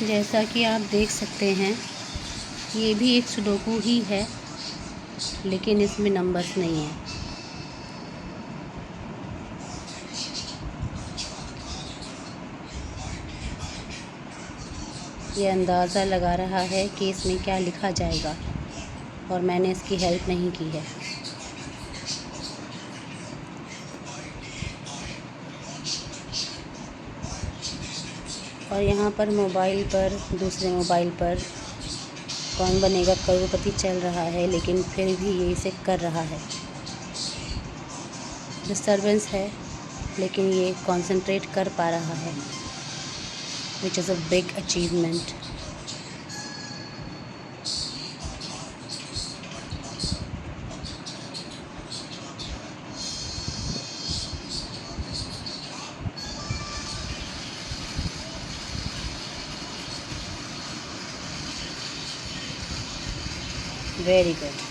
जैसा कि आप देख सकते हैं, ये भी एक सुडोकू ही है, लेकिन इसमें नंबर्स नहीं है। ये अंदाज़ा लगा रहा है कि इसमें क्या लिखा जाएगा, और मैंने इसकी हेल्प नहीं की है। और यहाँ पर मोबाइल पर, दूसरे मोबाइल पर कौन बनेगा करोड़पति चल रहा है, लेकिन फिर भी ये इसे कर रहा है। डिस्टर्बेंस है, लेकिन ये कंसंट्रेट कर पा रहा है, which is a big achievement. Very good.